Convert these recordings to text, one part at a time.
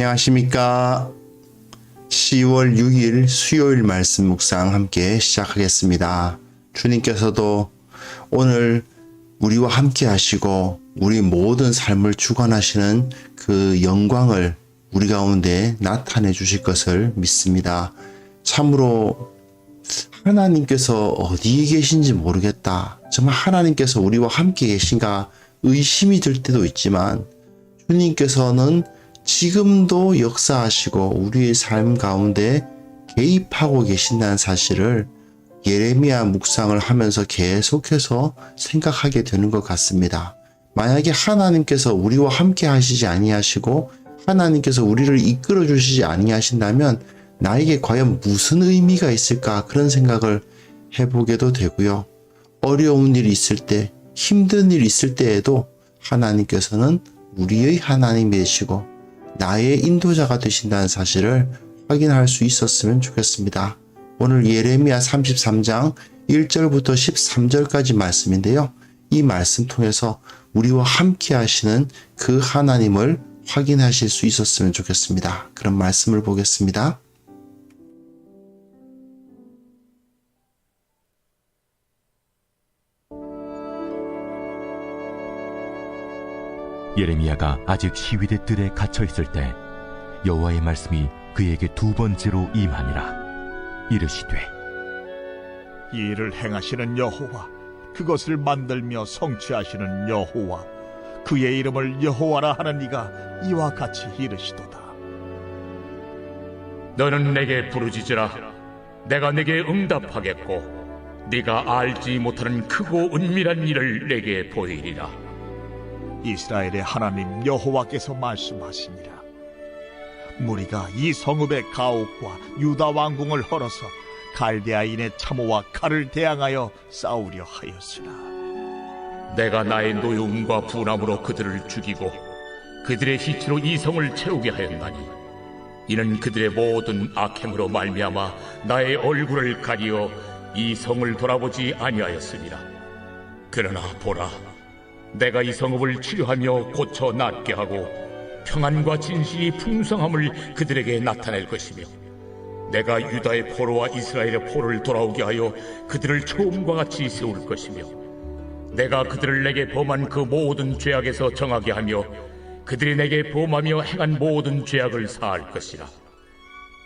안녕하십니까. 10월 6일 수요일 말씀 묵상 함께 시작하겠습니다. 주님께서도 오늘 우리와 함께 하시고 우리 모든 삶을 주관하시는 그 영광을 우리 가운데 나타내 주실 것을 믿습니다. 참으로 하나님께서 어디에 계신지 모르겠다. 정말 하나님께서 우리와 함께 계신가 의심이 들 때도 있지만 주님께서는 지금도 역사하시고 우리의 삶 가운데 개입하고 계신다는 사실을 예레미야 묵상을 하면서 계속해서 생각하게 되는 것 같습니다. 만약에 하나님께서 우리와 함께 하시지 아니하시고 하나님께서 우리를 이끌어 주시지 아니하신다면 나에게 과연 무슨 의미가 있을까 그런 생각을 해보게도 되고요. 어려운 일이 있을 때, 힘든 일이 있을 때에도 하나님께서는 우리의 하나님이 되시고 나의 인도자가 되신다는 사실을 확인할 수 있었으면 좋겠습니다. 오늘 예레미야 33장 1절부터 13절까지 말씀인데요. 이 말씀 통해서 우리와 함께 하시는 그 하나님을 확인하실 수 있었으면 좋겠습니다. 그런 말씀을 보겠습니다. 예레미야가 아직 시위대 뜰에 갇혀 있을 때 여호와의 말씀이 그에게 두 번째로 임하니라. 이르시되 이 일을 행하시는 여호와, 그것을 만들며 성취하시는 여호와, 그의 이름을 여호와라 하는 이가 이와 같이 이르시도다. 너는 내게 부르짖으라. 내가 내게 응답하겠고 네가 알지 못하는 크고 은밀한 일을 내게 보이리라. 이스라엘의 하나님 여호와께서 말씀하시니라. 무리가 이 성읍의 가옥과 유다 왕궁을 헐어서 갈대아인의 참호와 칼을 대항하여 싸우려 하였으나 내가 나의 노여움과 분함으로 그들을 죽이고 그들의 시체로 이 성을 채우게 하였나니 이는 그들의 모든 악행으로 말미암아 나의 얼굴을 가리어 이 성을 돌아보지 아니하였습니다. 그러나 보라, 내가 이 성읍을 치료하며 고쳐 낫게 하고 평안과 진실이 풍성함을 그들에게 나타낼 것이며 내가 유다의 포로와 이스라엘의 포로를 돌아오게 하여 그들을 처음과 같이 세울 것이며 내가 그들을 내게 범한 그 모든 죄악에서 정하게 하며 그들이 내게 범하며 행한 모든 죄악을 사할 것이라.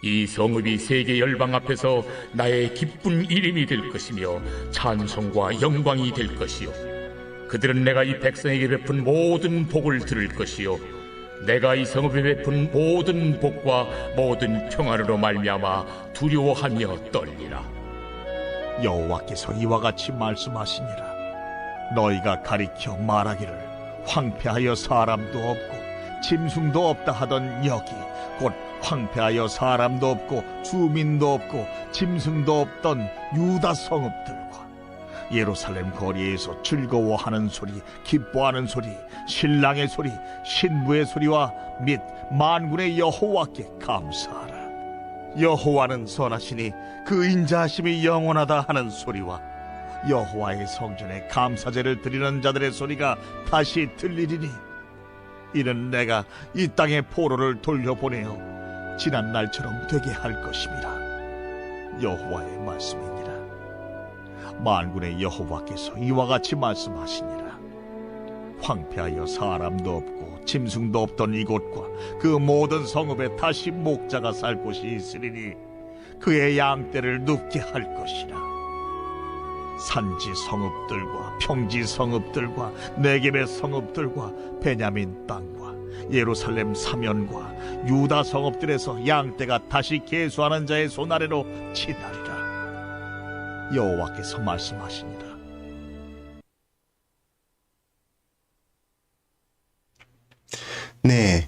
이 성읍이 세계 열방 앞에서 나의 기쁜 이름이 될 것이며 찬송과 영광이 될 것이요 그들은 내가 이 백성에게 베푼 모든 복을 들을 것이요 내가 이 성읍에 베푼 모든 복과 모든 평안으로 말미암아 두려워하며 떨리라. 여호와께서 이와 같이 말씀하시니라. 너희가 가리켜 말하기를 황폐하여 사람도 없고 짐승도 없다 하던 여기 곧 황폐하여 사람도 없고 주민도 없고 짐승도 없던 유다 성읍들과 예루살렘 거리에서 즐거워하는 소리, 기뻐하는 소리, 신랑의 소리, 신부의 소리와 및 만군의 여호와께 감사하라. 여호와는 선하시니 그 인자하심이 영원하다 하는 소리와 여호와의 성전에 감사제를 드리는 자들의 소리가 다시 들리리니 이는 내가 이 땅의 포로를 돌려보내어 지난 날처럼 되게 할 것입니다. 여호와의 말씀이니라. 만군의 여호와께서 이와 같이 말씀하시니라. 황폐하여 사람도 없고 짐승도 없던 이곳과 그 모든 성읍에 다시 목자가 살 곳이 있으리니 그의 양떼를 눕게 할 것이라. 산지 성읍들과 평지 성읍들과 네겝의 성읍들과 베냐민 땅과 예루살렘 사면과 유다 성읍들에서 양떼가 다시 계수하는 자의 손 아래로 치나리라. 여호와께서 말씀하시니라. 네,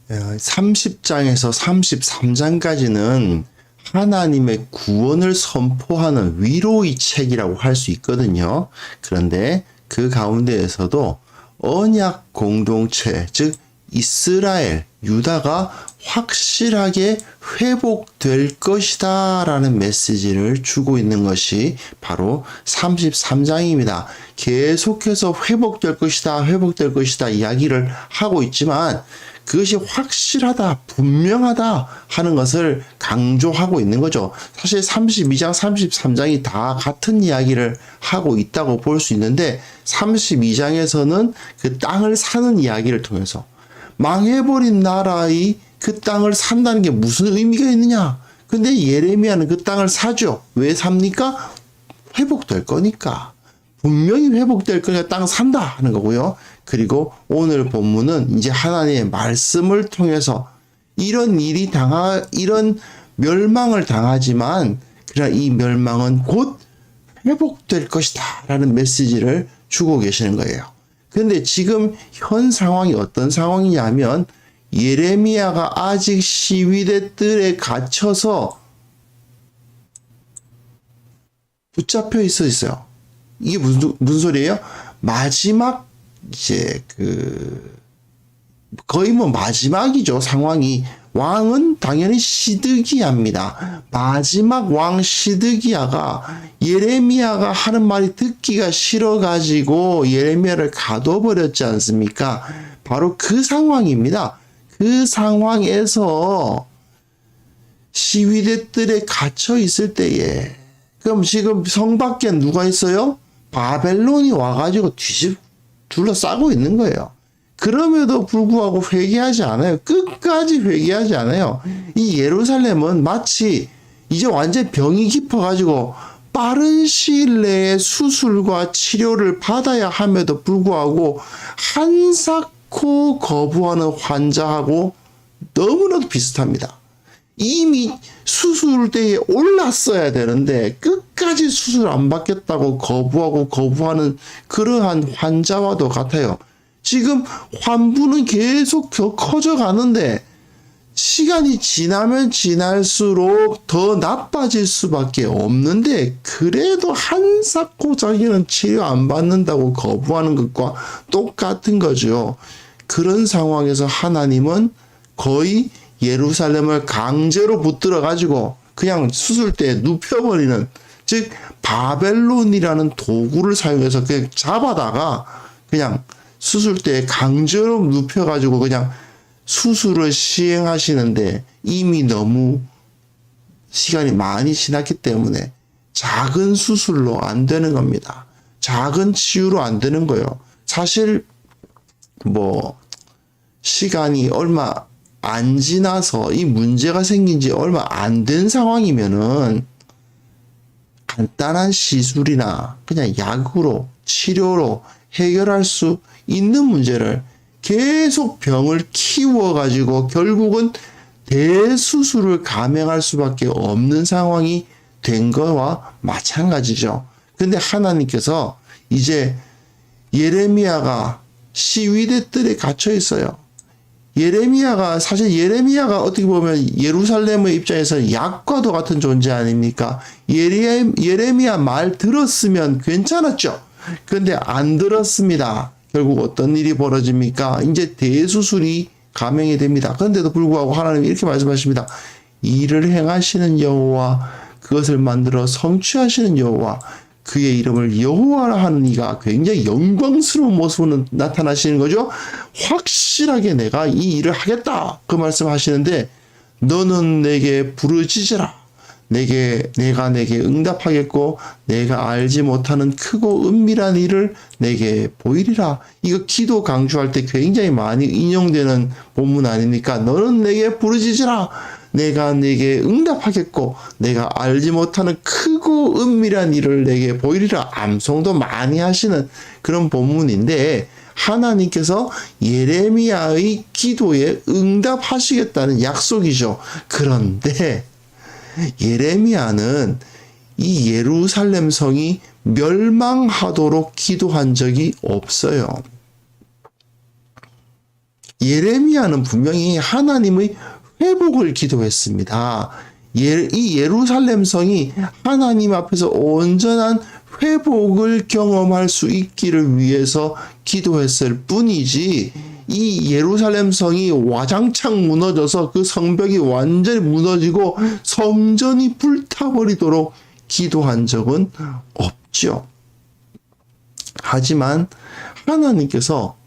30장에서 33장까지는 하나님의 구원을 선포하는 위로의 책이라고 할 수 있거든요. 그런데 그 가운데에서도 언약 공동체, 즉 이스라엘, 유다가 확실하게 회복될 것이다 라는 메시지를 주고 있는 것이 바로 33장입니다. 계속해서 회복될 것이다 이야기를 하고 있지만 그것이 확실하다, 분명하다 하는 것을 강조하고 있는 거죠. 사실 32장, 33장이 다 같은 이야기를 하고 있다고 볼 수 있는데 32장에서는 그 땅을 사는 이야기를 통해서 망해버린 나라의 그 땅을 산다는 게 무슨 의미가 있느냐. 근데 예레미야는 그 땅을 사죠. 왜 삽니까? 회복될 거니까. 분명히 회복될 거니까 땅 산다 하는 거고요. 그리고 오늘 본문은 이제 하나님의 말씀을 통해서 이런 이런 멸망을 당하지만, 그러나 이 멸망은 곧 회복될 것이다 라는 메시지를 주고 계시는 거예요. 근데 지금 현 상황이 어떤 상황이냐면, 예레미야가 아직 시위대 뜰에 갇혀서 붙잡혀 있어요. 이게 무슨 소리예요? 마지막 이제 거의 뭐 마지막이죠, 상황이. 왕은 당연히 시드기야입니다. 마지막 왕 시드기야가 예레미야가 하는 말이 듣기가 싫어가지고 예레미야를 가둬버렸지 않습니까? 바로 그 상황입니다. 그 상황에서 시위대들에 갇혀 있을 때에, 그럼 지금 성 밖에 누가 있어요? 바벨론이 와가지고 둘러싸고 있는 거예요. 그럼에도 불구하고 회개하지 않아요. 끝까지 회개하지 않아요. 이 예루살렘은 마치 이제 완전 병이 깊어가지고 빠른 시일 내에 수술과 치료를 받아야 함에도 불구하고 한사코 거부하는 환자하고 너무나도 비슷합니다. 이미 수술대에 올랐어야 되는데 끝까지 수술 안 받겠다고 거부하는 그러한 환자와도 같아요. 지금 환부는 계속 커져 가는데 시간이 지나면 지날수록 더 나빠질 수밖에 없는데, 그래도 한사코 자기는 치료 안 받는다고 거부하는 것과 똑같은 거죠. 그런 상황에서 하나님은 거의 예루살렘을 강제로 붙들어 가지고 그냥 수술대에 눕혀버리는, 즉 바벨론이라는 도구를 사용해서 그냥 잡아다가 그냥 수술대에 강제로 눕혀가지고 그냥 수술을 시행하시는데, 이미 너무 시간이 많이 지났기 때문에 작은 수술로 안 되는 겁니다. 작은 치유로 안 되는 거예요. 사실 뭐 시간이 얼마 안 지나서 이 문제가 생긴 지 얼마 안 된 상황이면은 간단한 시술이나 그냥 약으로 치료로 해결할 수 있는 문제를 계속 병을 키워가지고 결국은 대수술을 감행할 수밖에 없는 상황이 된 거와 마찬가지죠. 근데 하나님께서 이제 예레미야가 시위대 뜰에 갇혀 있어요. 사실 예레미야가 어떻게 보면 예루살렘의 입장에서 약과도 같은 존재 아닙니까? 예레미야 말 들었으면 괜찮았죠. 근데 안 들었습니다. 결국 어떤 일이 벌어집니까? 이제 대수술이 감행이 됩니다. 그런데도 불구하고 하나님이 이렇게 말씀하십니다. 일을 행하시는 여호와, 그것을 만들어 성취하시는 여호와, 그의 이름을 여호와라 하는 이가 굉장히 영광스러운 모습으로 나타나시는 거죠. 확실하게 내가 이 일을 하겠다, 그 말씀하시는데, 너는 내게 부르짖으라. 내가 내게 응답하겠고 내가 알지 못하는 크고 은밀한 일을 내게 보이리라. 이거 기도 강조할 때 굉장히 많이 인용되는 본문 아닙니까? 너는 내게 부르짖으라. 내가 내게 응답하겠고 내가 알지 못하는 크고 은밀한 일을 내게 보이리라. 암송도 많이 하시는 그런 본문인데, 하나님께서 예레미야의 기도에 응답하시겠다는 약속이죠. 그런데 예레미야는 이 예루살렘 성이 멸망하도록 기도한 적이 없어요. 예레미야는 분명히 하나님의 회복을 기도했습니다. 이 예루살렘 성이 하나님 앞에서 온전한 회복을 경험할 수 있기를 위해서 기도했을 뿐이지, 이 예루살렘 성이 와장창 무너져서 그 성벽이 완전히 무너지고 성전이 불타버리도록 기도한 적은 없죠. 하지만 하나님께서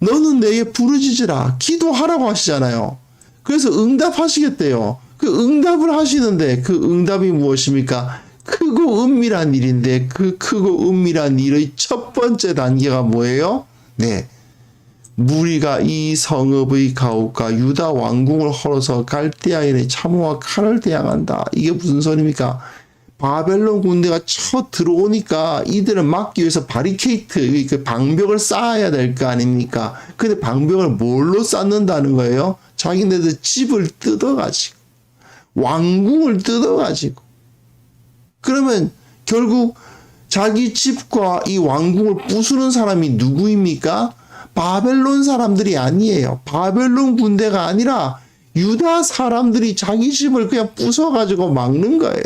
너는 내게 부르짖으라. 기도하라고 하시잖아요. 그래서 응답하시겠대요. 그 응답을 하시는데 그 응답이 무엇입니까? 크고 은밀한 일인데 그 크고 은밀한 일의 첫 번째 단계가 뭐예요? 네. 무리가 이 성읍의 가옥과 유다 왕궁을 헐어서 갈대아인의 참호와 칼을 대항한다. 이게 무슨 소리입니까? 바벨론 군대가 쳐 들어오니까 이들을 막기 위해서 바리케이트, 그 방벽을 쌓아야 될 거 아닙니까? 근데 방벽을 뭘로 쌓는다는 거예요? 자기네들 집을 뜯어가지고, 왕궁을 뜯어가지고. 그러면 결국 자기 집과 이 왕궁을 부수는 사람이 누구입니까? 바벨론 사람들이 아니에요. 바벨론 군대가 아니라 유다 사람들이 자기 집을 그냥 부숴가지고 막는 거예요.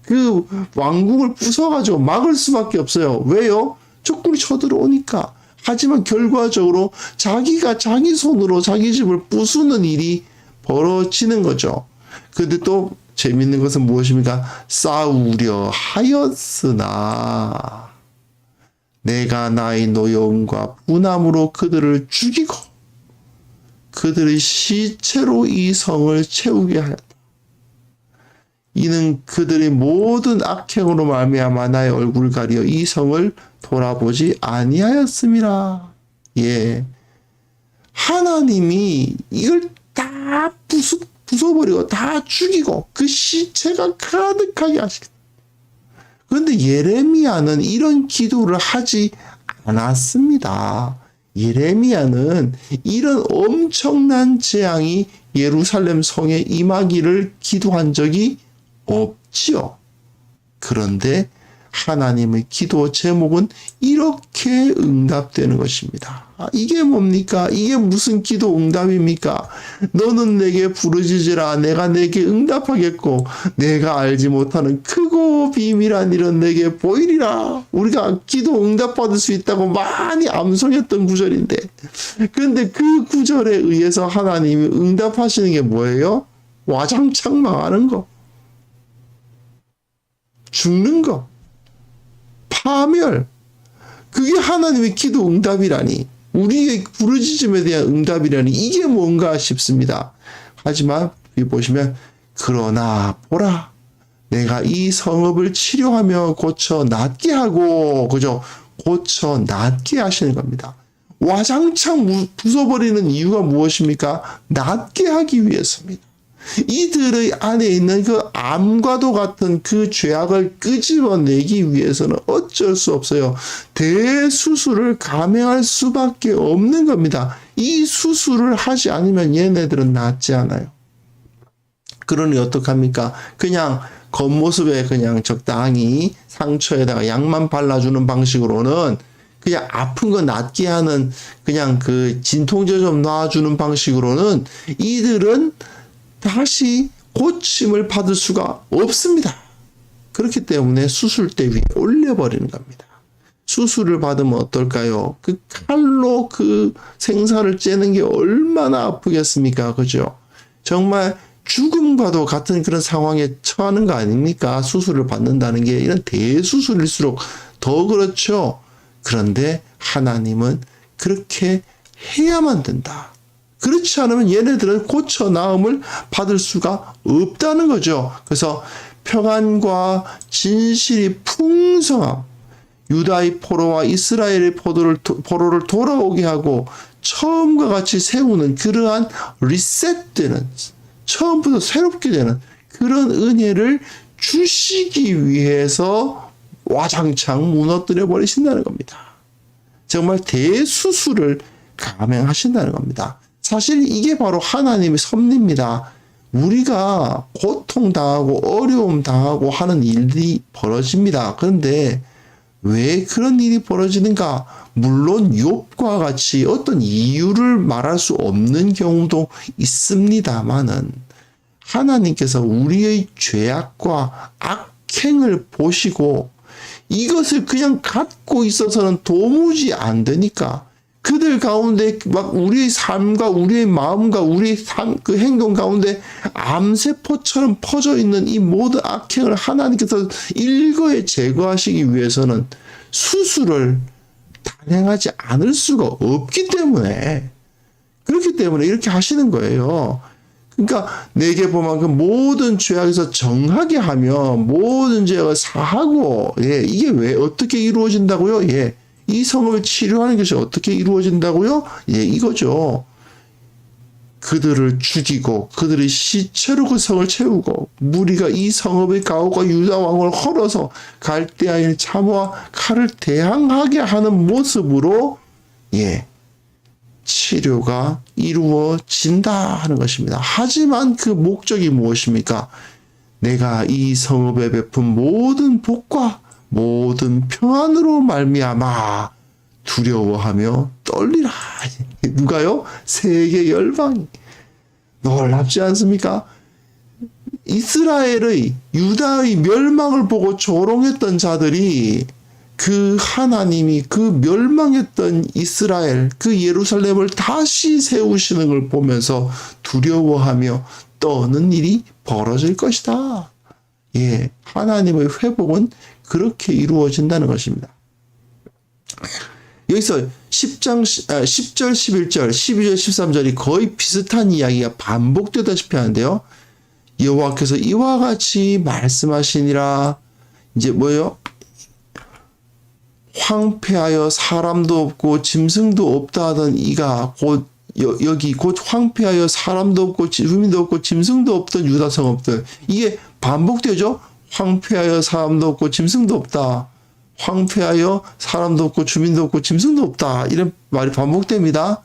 그 왕궁을 부숴가지고 막을 수밖에 없어요. 왜요? 적군이 쳐들어오니까. 하지만 결과적으로 자기가 자기 손으로 자기 집을 부수는 일이 벌어지는 거죠. 근데 또 재밌는 것은 무엇입니까? 싸우려 하였으나 내가 나의 노여움과 분함으로 그들을 죽이고 그들의 시체로 이 성을 채우게 하였다. 이는 그들의 모든 악행으로 말미암아 나의 얼굴을 가리어 이 성을 돌아보지 아니하였음이라. 예, 하나님이 이걸 다 부숴버리고 다 죽이고 그 시체가 가득하게 하시겠다. 그런데 예레미야는 이런 기도를 하지 않았습니다. 예레미야는 이런 엄청난 재앙이 예루살렘 성에 임하기를 기도한 적이 없지요. 그런데 하나님의 기도 제목은 이렇게 응답되는 것입니다. 이게 뭡니까? 이게 무슨 기도 응답입니까? 너는 내게 부르짖으라. 내가 내게 응답하겠고 내가 알지 못하는 크고 비밀한 일은 내게 보이리라. 우리가 기도 응답받을 수 있다고 많이 암송했던 구절인데, 그런데 그 구절에 의해서 하나님이 응답하시는 게 뭐예요? 와장창 망하는 거, 죽는 거, 파멸. 그게 하나님의 기도 응답이라니, 우리의 부르짖음에 대한 응답이라니, 이게 뭔가 싶습니다. 하지만 여기 보시면 그러나 보라, 내가 이 성읍을 치료하며 고쳐 낫게 하고, 그죠? 고쳐 낫게 하시는 겁니다. 와장창 부숴버리는 이유가 무엇입니까? 낫게 하기 위해서입니다. 이들의 안에 있는 그 암과도 같은 그 죄악을 끄집어내기 위해서는 어쩔 수 없어요. 대수술을 감행할 수밖에 없는 겁니다. 이 수술을 하지 않으면 얘네들은 낫지 않아요. 그러니 어떡합니까? 그냥 겉모습에 그냥 적당히 상처에다가 약만 발라주는 방식으로는, 그냥 아픈 거 낫게 하는 그냥 그 진통제 좀 놔주는 방식으로는 이들은 다시 고침을 받을 수가 없습니다. 그렇기 때문에 수술대 위에 올려버리는 겁니다. 수술을 받으면 어떨까요? 그 칼로 그 생사를 째는 게 얼마나 아프겠습니까? 그죠? 정말 죽음과도 같은 그런 상황에 처하는 거 아닙니까? 수술을 받는다는 게 이런 대수술일수록 더 그렇죠. 그런데 하나님은 그렇게 해야만 된다. 그렇지 않으면 얘네들은 고쳐 나음을 받을 수가 없다는 거죠. 그래서 평안과 진실이 풍성함, 유다의 포로와 이스라엘의 포로를 돌아오게 하고 처음과 같이 세우는 그러한 리셋되는, 처음부터 새롭게 되는 그런 은혜를 주시기 위해서 와장창 무너뜨려 버리신다는 겁니다. 정말 대수술을 감행하신다는 겁니다. 사실 이게 바로 하나님의 섭리입니다. 우리가 고통당하고 어려움 당하고 하는 일이 벌어집니다. 그런데 왜 그런 일이 벌어지는가? 물론 욥과 같이 어떤 이유를 말할 수 없는 경우도 있습니다만은, 하나님께서 우리의 죄악과 악행을 보시고 이것을 그냥 갖고 있어서는 도무지 안 되니까 그들 가운데 막 우리의 삶과 우리의 마음과 우리의 그 행동 가운데 암세포처럼 퍼져 있는 이 모든 악행을 하나님께서 일거에 제거하시기 위해서는 수술을 단행하지 않을 수가 없기 때문에, 그렇기 때문에 이렇게 하시는 거예요. 그러니까 내게 보면 그 모든 죄악에서 정하게 하며 모든 죄악을 사하고, 예, 이게 왜 어떻게 이루어진다고요? 예, 이 성읍을 치료하는 것이 어떻게 이루어진다고요? 예, 이거죠. 그들을 죽이고 그들의 시체로 그 성을 채우고, 무리가 이 성읍의 가옥과 유다 왕을 헐어서 갈대아인 참호와 칼을 대항하게 하는 모습으로, 예, 치료가 이루어진다 하는 것입니다. 하지만 그 목적이 무엇입니까? 내가 이 성읍에 베푼 모든 복과 모든 평안으로 말미암아 두려워하며 떨리라. 누가요? 세계 열방이. 놀랍지 않습니까? 이스라엘의, 유다의 멸망을 보고 조롱했던 자들이 그 하나님이 그 멸망했던 이스라엘, 그 예루살렘을 다시 세우시는 걸 보면서 두려워하며 떠는 일이 벌어질 것이다. 예, 하나님의 회복은 그렇게 이루어진다는 것입니다. 여기서 10절, 11절, 12절, 13절이 거의 비슷한 이야기가 반복되다시피 하는데요. 여호와께서 이와 같이 말씀하시니라. 이제 뭐예요? 황폐하여 사람도 없고 짐승도 없다 하던 이가 곧 여기 곧 황폐하여 사람도 없고 주민도 없고 짐승도 없던 유다 성읍들, 이게 반복되죠. 황폐하여 사람도 없고 짐승도 없다. 황폐하여 사람도 없고 주민도 없고 짐승도 없다. 이런 말이 반복됩니다.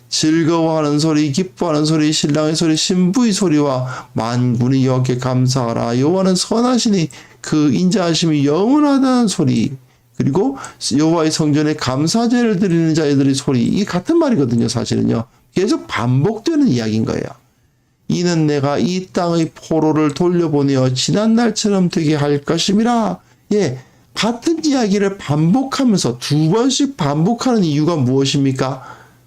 즐거워하는 소리, 기뻐하는 소리, 신랑의 소리, 신부의 소리와 만군의 여호와께 감사하라. 여호와는 선하시니 그 인자하심이 영원하다는 소리, 그리고 여호와의 성전에 감사제를 드리는 자들의 소리, 이게 같은 말이거든요. 사실은요. 계속 반복되는 이야기인 거예요. 이는 내가 이 땅의 포로를 돌려보내어 지난 날처럼 되게 할 것임이라. 예, 같은 이야기를 반복하면서 두 번씩 반복하는 이유가 무엇입니까?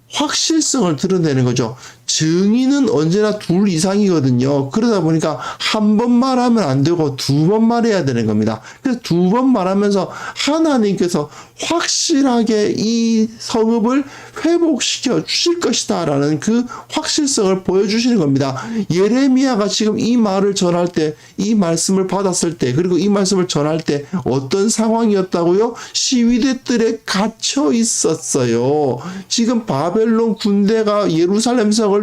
확실성을 드러내는 거죠. 증인은 언제나 둘 이상이거든요. 그러다 보니까 한 번 말하면 안 되고 두 번 말해야 되는 겁니다. 그래서 두 번 말하면서 하나님께서 확실하게 이 성읍을 회복시켜 주실 것이다 라는 그 확실성을 보여주시는 겁니다. 예레미야가 지금 이 말을 전할 때, 이 말씀을 받았을 때, 그리고 이 말씀을 전할 때 어떤 상황이었다고요? 시위대들에 갇혀 있었어요. 지금 바벨론 군대가 예루살렘 성을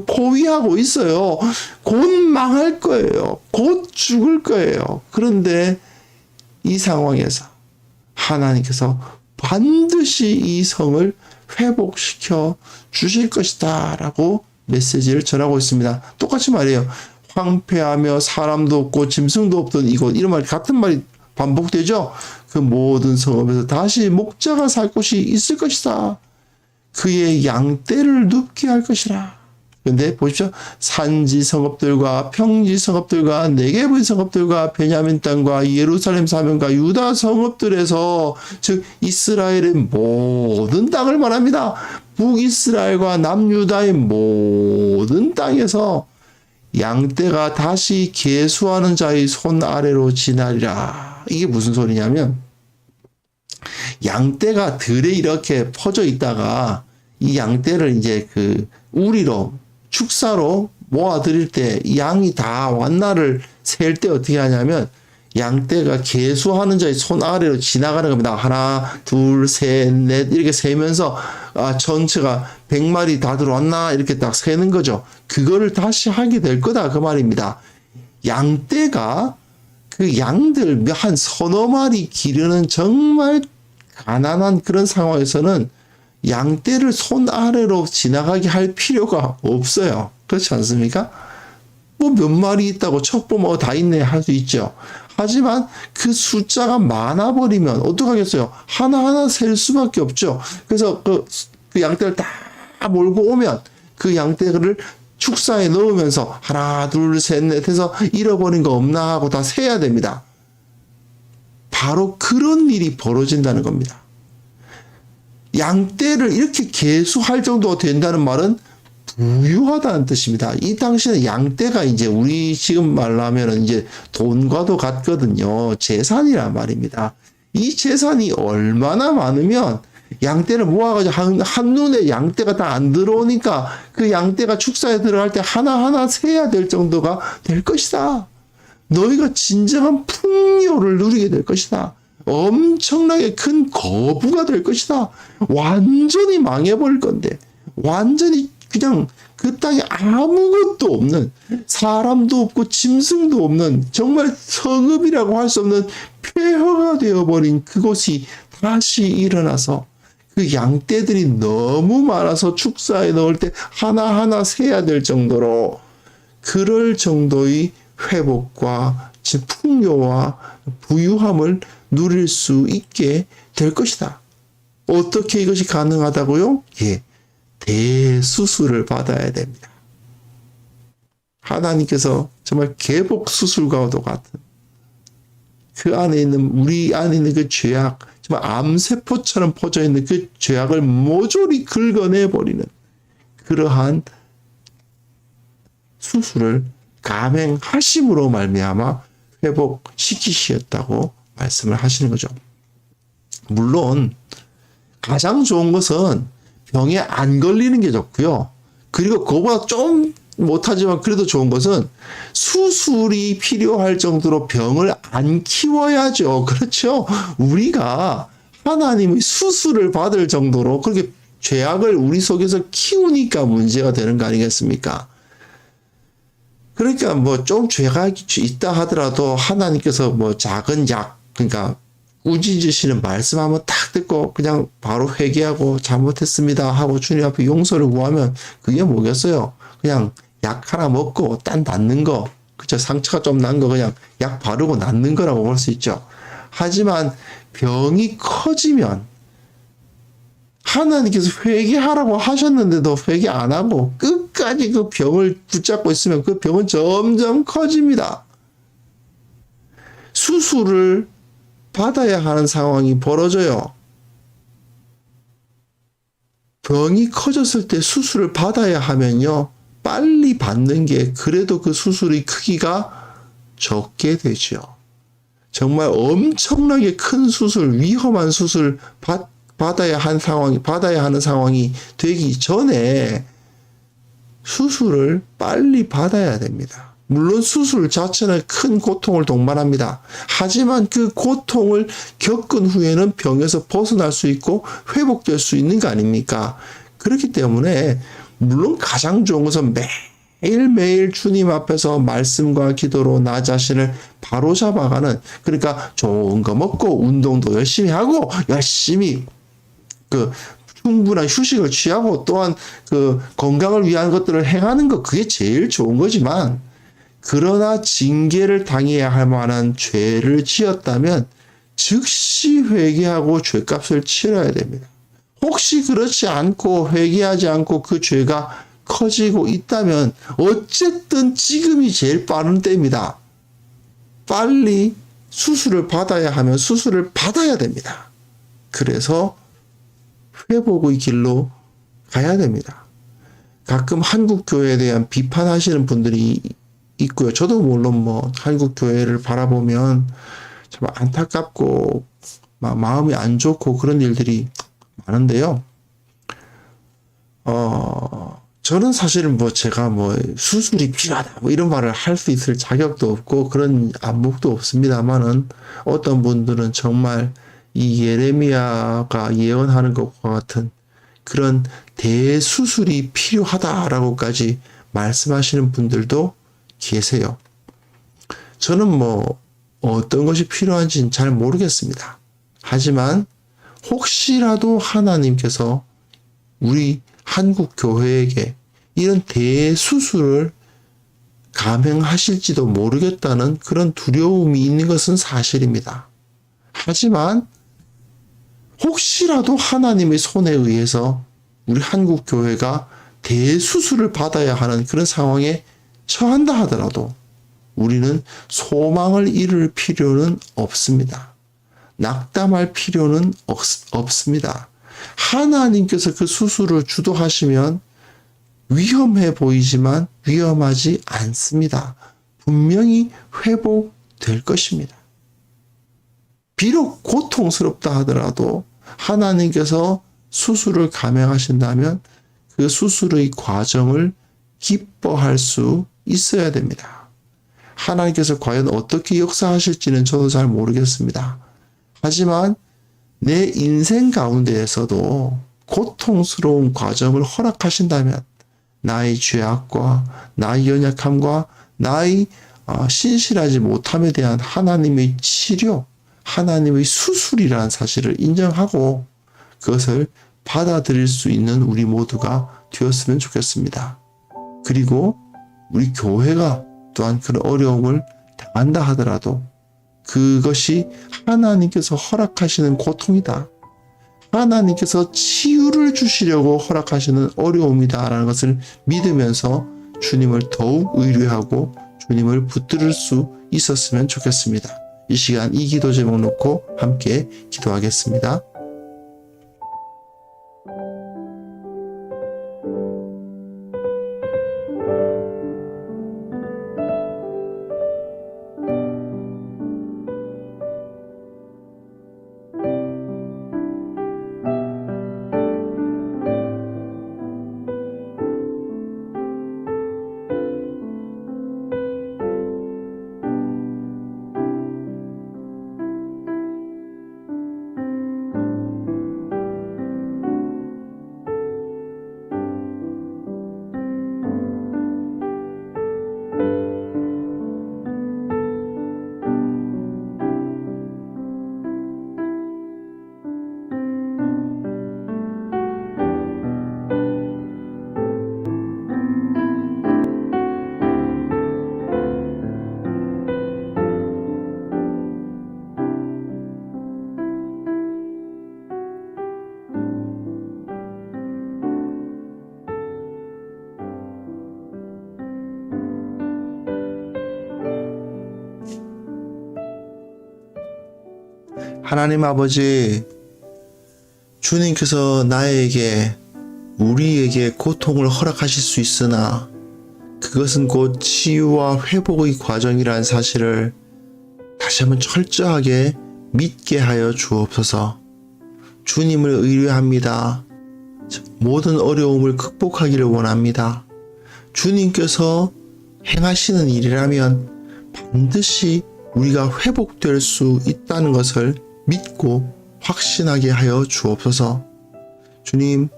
포위하고 있어요. 곧 망할 거예요. 곧 죽을 거예요. 그런데 이 상황에서 하나님께서 반드시 이 성을 회복시켜 주실 것이다 라고 메시지를 전하고 있습니다. 똑같이 말해요. 황폐하며 사람도 없고 짐승도 없던 이곳, 이런 말, 같은 말이 반복되죠. 그 모든 성읍에서 다시 목자가 살 곳이 있을 것이다. 그의 양떼를 눕게 할 것이라. 근데 보십시오. 산지 성읍들과 평지 성읍들과 네게브의 성읍들과 베냐민 땅과 예루살렘 사면과 유다 성읍들에서, 즉 이스라엘의 모든 땅을 말합니다. 북이스라엘과 남유다의 모든 땅에서 양떼가 다시 계수하는 자의 손 아래로 지나리라. 이게 무슨 소리냐면, 양떼가 들에 이렇게 퍼져 있다가 이 양떼를 이제 그 우리로, 축사로 모아들일 때 양이 다 왔나를 셀 때 어떻게 하냐면, 양떼가 계수하는 자의 손 아래로 지나가는 겁니다. 하나, 둘, 셋, 넷 이렇게 세면서 전체가 100마리 다 들어왔나 이렇게 딱 세는 거죠. 그거를 다시 하게 될 거다 그 말입니다. 양떼가 그 양들 한 서너 마리 기르는 정말 가난한 그런 상황에서는 양떼를 손 아래로 지나가게 할 필요가 없어요. 그렇지 않습니까? 뭐 몇 마리 있다고 척보면 다 있네 할 수 있죠. 하지만 그 숫자가 많아버리면 어떡하겠어요? 하나하나 셀 수밖에 없죠. 그래서 그 양떼를 다 몰고 오면 그 양떼를 축사에 넣으면서 하나, 둘, 셋, 넷 해서 잃어버린 거 없나 하고 다 세야 됩니다. 바로 그런 일이 벌어진다는 겁니다. 양떼를 이렇게 계수할 정도가 된다는 말은 부유하다는 뜻입니다. 이 당시에는 양떼가 이제 우리 지금 말로 하면은 이제 돈과도 같거든요. 재산이란 말입니다. 이 재산이 얼마나 많으면 양떼를 모아가지고 한눈에 양떼가 다 안 들어오니까 그 양떼가 축사에 들어갈 때 하나하나 세야 될 정도가 될 것이다. 너희가 진정한 풍요를 누리게 될 것이다. 엄청나게 큰 거부가 될 것이다. 완전히 망해버릴 건데, 완전히 그냥 그 땅에 아무것도 없는, 사람도 없고 짐승도 없는, 정말 성읍이라고 할 수 없는 폐허가 되어버린 그곳이 다시 일어나서 그 양떼들이 너무 많아서 축사에 넣을 때 하나하나 세야 될 정도로, 그럴 정도의 회복과 풍요와 부유함을 누릴 수 있게 될 것이다. 어떻게 이것이 가능하다고요? 예, 대수술을 받아야 됩니다. 하나님께서 정말 개복 수술과도 같은 그 안에 있는, 우리 안에 있는 그 죄악, 정말 암세포처럼 퍼져 있는 그 죄악을 모조리 긁어내버리는 그러한 수술을 감행하심으로 말미암아 회복시키시었다고 말씀을 하시는 거죠. 물론 가장 좋은 것은 병에 안 걸리는 게 좋고요. 그리고 그거보다 좀 못하지만 그래도 좋은 것은 수술이 필요할 정도로 병을 안 키워야죠. 그렇죠? 우리가 하나님의 수술을 받을 정도로 그렇게 죄악을 우리 속에서 키우니까 문제가 되는 거 아니겠습니까? 그러니까 뭐 좀 죄가 있다 하더라도 하나님께서 뭐 작은 약, 그러니까 꾸짖으시는 말씀 한번 딱 듣고 그냥 바로 회개하고 잘못했습니다 하고 주님 앞에 용서를 구하면 그게 뭐겠어요? 그냥 약 하나 먹고 딴 낫는 거, 그쵸? 상처가 좀 난 거 그냥 약 바르고 낫는 거라고 볼 수 있죠. 하지만 병이 커지면 하나님께서 회개하라고 하셨는데도 회개 안 하고 끝까지 그 병을 붙잡고 있으면 그 병은 점점 커집니다. 수술을 받아야 하는 상황이 벌어져요. 병이 커졌을 때 수술을 받아야 하면요, 빨리 받는 게 그래도 그 수술의 크기가 적게 되죠. 정말 엄청나게 큰 수술, 위험한 수술 받아야 하는 상황이 되기 전에 수술을 빨리 받아야 됩니다. 물론 수술 자체는 큰 고통을 동반합니다. 하지만 그 고통을 겪은 후에는 병에서 벗어날 수 있고 회복될 수 있는 거 아닙니까? 그렇기 때문에 물론 가장 좋은 것은 매일매일 주님 앞에서 말씀과 기도로 나 자신을 바로잡아가는, 그러니까 좋은 거 먹고 운동도 열심히 하고 열심히 그 충분한 휴식을 취하고 또한 그 건강을 위한 것들을 행하는 것, 그게 제일 좋은 거지만, 그러나 징계를 당해야 할 만한 죄를 지었다면 즉시 회개하고 죄값을 치러야 됩니다. 혹시 그렇지 않고 회개하지 않고 그 죄가 커지고 있다면 어쨌든 지금이 제일 빠른 때입니다. 빨리 수술을 받아야 하면 수술을 받아야 됩니다. 그래서 회복의 길로 가야 됩니다. 가끔 한국 교회에 대한 비판하시는 분들이 있고요. 저도 물론 뭐 한국 교회를 바라보면 참 안타깝고 마음이 안 좋고 그런 일들이 많은데요. 저는 사실은 뭐 제가 뭐 수술이 필요하다 뭐 이런 말을 할 수 있을 자격도 없고 그런 안목도 없습니다만은, 어떤 분들은 정말 이 예레미야가 예언하는 것과 같은 그런 대수술이 필요하다라고까지 말씀하시는 분들도 계세요. 저는 뭐 어떤 것이 필요한지는 잘 모르겠습니다. 하지만 혹시라도 하나님께서 우리 한국 교회에게 이런 대수술을 감행하실지도 모르겠다는 그런 두려움이 있는 것은 사실입니다. 하지만 혹시라도 하나님의 손에 의해서 우리 한국 교회가 대수술을 받아야 하는 그런 상황에 처한다 하더라도 우리는 소망을 잃을 필요는 없습니다. 낙담할 필요는 없습니다. 하나님께서 그 수술을 주도하시면 위험해 보이지만 위험하지 않습니다. 분명히 회복될 것입니다. 비록 고통스럽다 하더라도 하나님께서 수술을 감행하신다면 그 수술의 과정을 기뻐할 수 있어야 됩니다. 하나님께서 과연 어떻게 역사하실지는 저도 잘 모르겠습니다. 하지만 내 인생 가운데에서도 고통스러운 과정을 허락하신다면 나의 죄악과 나의 연약함과 나의 신실하지 못함에 대한 하나님의 치료, 하나님의 수술이라는 사실을 인정하고 그것을 받아들일 수 있는 우리 모두가 되었으면 좋겠습니다. 그리고 우리 교회가 또한 그런 어려움을 당한다 하더라도 그것이 하나님께서 허락하시는 고통이다. 하나님께서 치유를 주시려고 허락하시는 어려움이다라는 것을 믿으면서 주님을 더욱 의뢰하고 주님을 붙들을 수 있었으면 좋겠습니다. 이 시간 이 기도 제목 놓고 함께 기도하겠습니다. 하나님 아버지, 주님께서 나에게, 우리에게 고통을 허락하실 수 있으나 그것은 곧 치유와 회복의 과정이라는 사실을 다시 한번 철저하게 믿게 하여 주옵소서. 주님을 의뢰합니다. 모든 어려움을 극복하기를 원합니다. 주님께서 행하시는 일이라면 반드시 우리가 회복될 수 있다는 것을 믿고 확신하게 하여 주옵소서. 주님,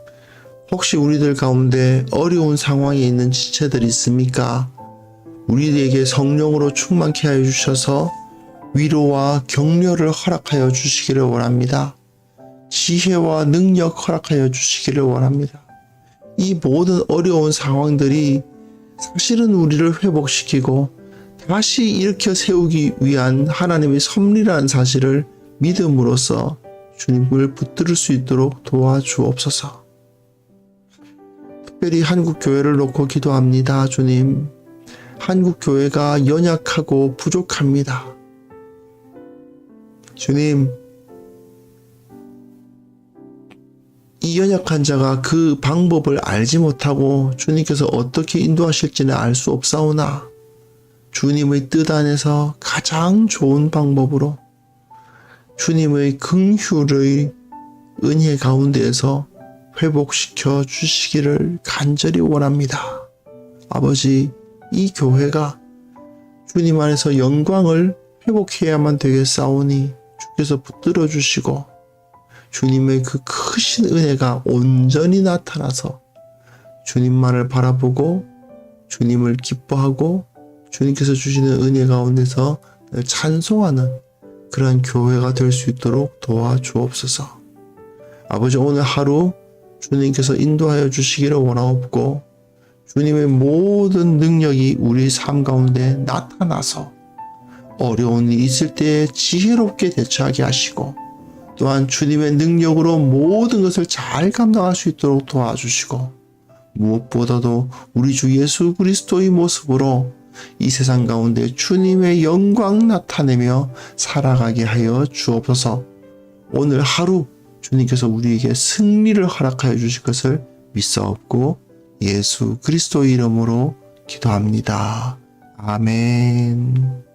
혹시 우리들 가운데 어려운 상황에 있는 지체들이 있습니까? 우리에게 성령으로 충만케 하여 주셔서 위로와 격려를 허락하여 주시기를 원합니다. 지혜와 능력 허락하여 주시기를 원합니다. 이 모든 어려운 상황들이 사실은 우리를 회복시키고 다시 일으켜 세우기 위한 하나님의 섭리라는 사실을 믿음으로써 주님을 붙들을 수 있도록 도와주옵소서. 특별히 한국 교회를 놓고 기도합니다. 주님, 한국 교회가 연약하고 부족합니다. 주님, 이 연약한 자가 그 방법을 알지 못하고 주님께서 어떻게 인도하실지는 알 수 없사오나 주님의 뜻 안에서 가장 좋은 방법으로 주님의 긍휼의 은혜 가운데에서 회복시켜 주시기를 간절히 원합니다. 아버지, 이 교회가 주님 안에서 영광을 회복해야만 되겠사오니 주께서 붙들어 주시고 주님의 그 크신 은혜가 온전히 나타나서 주님만을 바라보고 주님을 기뻐하고 주님께서 주시는 은혜 가운데서 찬송하는 그러한 교회가 될 수 있도록 도와주옵소서. 아버지, 오늘 하루 주님께서 인도하여 주시기를 원하옵고 주님의 모든 능력이 우리 삶 가운데 나타나서 어려운 일이 있을 때 지혜롭게 대처하게 하시고 또한 주님의 능력으로 모든 것을 잘 감당할 수 있도록 도와주시고 무엇보다도 우리 주 예수 그리스도의 모습으로 이 세상 가운데 주님의 영광 나타내며 살아가게 하여 주옵소서. 오늘 하루 주님께서 우리에게 승리를 허락하여 주실 것을 믿사옵고 예수 그리스도의 이름으로 기도합니다. 아멘.